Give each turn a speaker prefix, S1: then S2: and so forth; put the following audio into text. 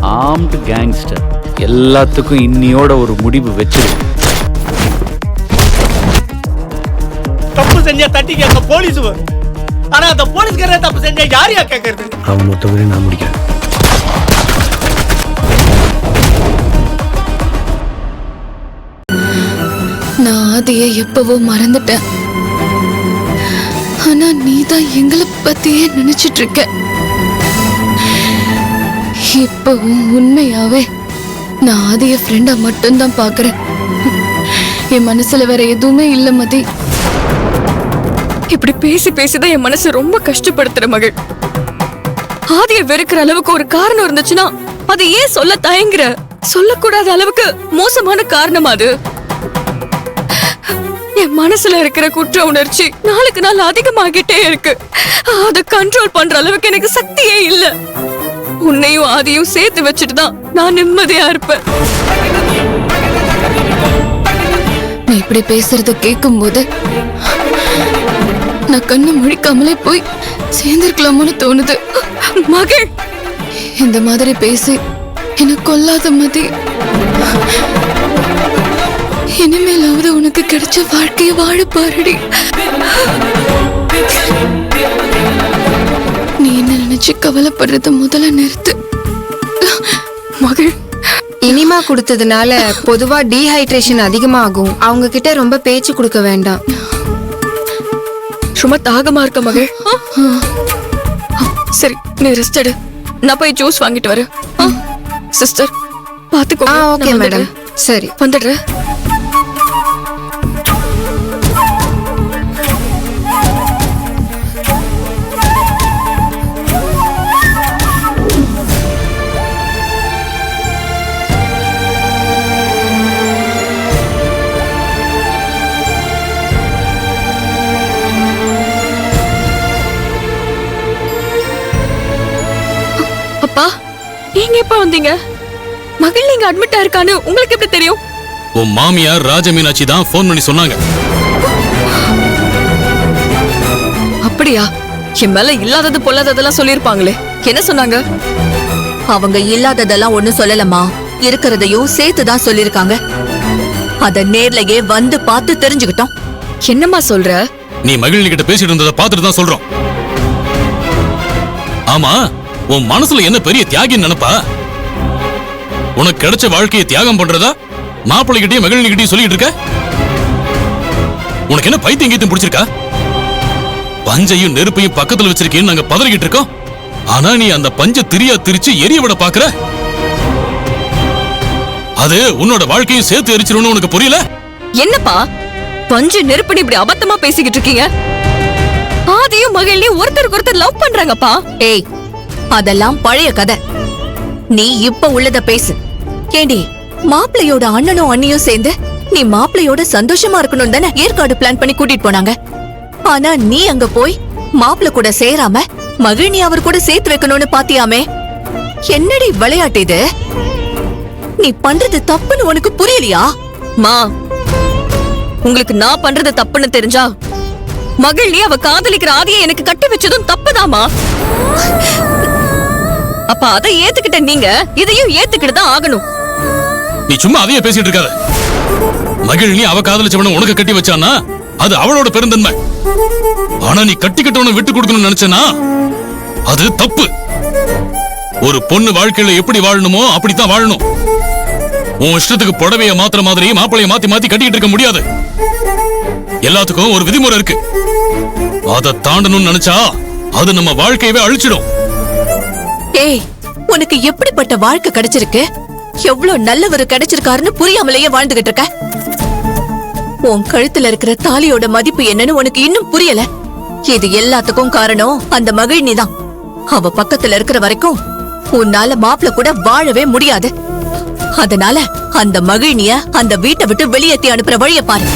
S1: Armed gangster. எல்லாத்துக்கும் இன்னியோட ஒரு முடிவு வச்சிரு.
S2: தப்பு செஞ்சா தட்டி கேட்க போலீஸ் வரும். ஆனா அந்த போலீஸ்காரே தப்பு செஞ்சா யாரையா கேட்கறது?
S3: அவன் மொத்தமே நான் முடிக்கிறேன்.
S4: நான் ஆதியை எப்பவோ மறந்துட்டேன். ஆனா நீதான் எங்களை பத்தியே நினைச்சிட்டு இருக்க. இப்பவும் உண்மையாவே நான் ஆதிய ஃப்ரெண்டா மட்டும்தான் பாக்குறேன். என் மனசுல வேற எதுவுமே இல்ல மதி.
S5: இப்படி பேசி பேசிதான் என் மனசு ரொம்ப கஷ்டப்படுத்துற மகள். ஆதிய வெறுக்கிற அளவுக்கு ஒரு காரணம் இருந்துச்சுன்னா அது ஏன் சொல்ல தயங்குற? சொல்லக்கூடாத அளவுக்கு மோசமான காரணம் அது. என் மனசுல இருக்கிற குற்ற உணர்ச்சி நாளுக்கு நாள் அதிகமாகிட்டே இருக்கு. அதை கண்ட்ரோல் பண்ற அளவுக்கு எனக்கு சக்தியே இல்ல. உன்னையும் ஆதியும் சேர்த்து வச்சுட்டு தான் நான் நிம்மதியா இருப்பேன்.
S4: நீ இப்படி பேசுறத கேட்கும் போது நான் கண்ணு முழிக்காமலே போய் சேர்ந்திருக்கலாமோன்னு தோணுது.
S5: மகள்,
S4: இந்த மாதிரி பேசி எனக்கு கொல்லாத மதி. இனிமேலாவது உனக்கு கிடைச்ச வாழ்க்கையை வாழ பாருடி. நீ என்ன நினைச்சு கவலைப்படுறத முதல்ல நிறுத்து.
S5: மகள்,
S6: இனிமா கொடுத்ததுனால பொதுவா டீஹைட்ரேஷன் அதிகமாகும். அவங்க கிட்ட ரொம்ப பேச்சு கொடுக்க வேண்டாம்.
S5: ரொம்ப தாகமா இருக்க மகள். சரி, நீ ரெஸ்ட் எடு. நான் போய் ஜூஸ் வாங்கிட்டு வரேன். சிஸ்டர் பாத்துக்கோ.
S6: Okay madam. சரி,
S5: வந்துடுறேன். அப்பா, நீங்க எப்ப வந்தீங்க? மகள் நீங்க அட்மிட் ஆயிருக்கான்னு உங்களுக்கு எப்படி தெரியும்?
S7: உன் மாமியார் ராஜமீனாட்சி தான் போன் பண்ணி சொன்னாங்க.
S5: அப்படியா? என் மேல இல்லாதது பொல்லாததெல்லாம் சொல்லிருப்பாங்களே, என்ன சொன்னாங்க?
S8: அவங்க இல்லாததெல்லாம் ஒண்ணு சொல்லலமா, இருக்கிறதையும் சேர்த்துதான் சொல்லிருக்காங்க. அத நேர்லயே வந்து பார்த்து தெரிஞ்சுக்கிட்டோம்.
S5: என்னம்மா சொல்ற?
S7: நீ மகிழினி கிட்ட பேசிட்டு இருந்ததை பார்த்துட்டு தான் சொல்றோம். ஆமா, உன் மனசுல என்ன பெரிய தியாகின்னு நினைப்பா? உனக்கு கிடைச்ச வாழ்க்கையை தியாகம் பண்றதா மாப்பிள்ளைகிட்டயும் மகிழினிகிட்டயும் சொல்லிட்டு இருக்க? உனக்கு என்ன பைத்தியம் கீத்தியம் பிடிச்சிருக்கா? பஞ்சையும் நெருப்பையும் பக்கத்துல வச்சிருக்கேன்னு நாங்க பதறிக்கிட்டு இருக்கோம். ஆனா நீ அந்த பஞ்ச திரியா திரிச்சு எரிய விட பாக்குற. அது உன்னோட வாழ்க்கையும் சேர்த்து எரிச்சிருன்னு உனக்கு புரியல?
S5: என்னப்பா பஞ்சு நெருப்படி இப்படி அபத்தமா பேசிக்கிட்டு இருக்கீங்க? ஆதியும் மகிழ்னியும் ஒருத்தருக்கு ஒருத்தர் லவ் பண்றாங்கப்பா.
S8: ஏய், அதெல்லாம் பழைய கதை. நீ இப்ப உள்ளத பேசு. ஏண்டி, மாப்பிள்ளையோட அண்ணனும் அண்ணியும் சேர்ந்து நீ மாப்பிள்ளையோட சந்தோஷமா இருக்கணும் தானே ஏற்காடு பிளான் பண்ணி கூட்டிட்டு போனாங்க. ஆனா நீ அங்க போய் மாப்பிள்ளை கூட சேராம மகிழ்னி அவர் கூட சேர்த்து வைக்கணும்னு பாத்தியாமே. என்னடி விளையாட்டு இது? நீ பண்றது தப்புன்னு உனக்கு புரியலையா?
S5: மா, உங்களுக்கு நான் பண்றது தப்புன்னு தெரிஞ்சா மகிழ்னி அவ காதலிக்கிற ஆதியை எனக்கு கட்டி வச்சதும் தப்புதாமா. அப்ப அதை ஏத்துக்கிட்ட நீங்க இதையும் ஏத்துக்கிட்டு தான் ஆகணும்.
S7: நீ சும்மா அதையே பேசிட்டு இருக்காத. மகிழினி அவ காதலிச்சவன உனக்கு கட்டி வச்சானா அது அவளோட பெருந்தன்மை. ஆனா நீ கட்டிக்கிட்டவன விட்டு கொடுக்கணும்னு நினைச்சனா அது தப்பு. ஒரு பொண்ணு வாழ்க்கையில எப்படி வாழணுமோ அப்படித்தான் வாழணும். உன் இஷ்டத்துக்கு புடவைய மாத்திர மாதிரி மாப்பிளைய மாத்தி மாத்தி கட்டிக்கிட்டு இருக்க முடியாது. எல்லாத்துக்கும் ஒரு விதிமுறை இருக்கு. அதை தாண்டணும்னு நினைச்சா அது நம்ம வாழ்க்கையவே அழிச்சிடும்.
S8: ஏய், உனக்கு எப்படிப்பட்ட வாழ்க்கை கிடைச்சிருக்கு? எவ்வளவு நல்லவர் கிடைச்சிருக்காருன்னு புரியாமலேயே வாழ்ந்துகிட்டு இருக்க. உன் கழுத்துல இருக்கிற தாலியோட மதிப்பு என்னன்னு உனக்கு இன்னும் புரியல. இது எல்லாத்துக்கும் காரணம் அந்த மகிழ்னி தான். அவ பக்கத்துல இருக்கிற வரைக்கும் உன்னால மாப்பிள்ள கூட வாழவே முடியாது. அதனால அந்த மகிழ்னிய அந்த வீட்டை விட்டு வெளியேத்தி அனுப்புற வழிய பாரு.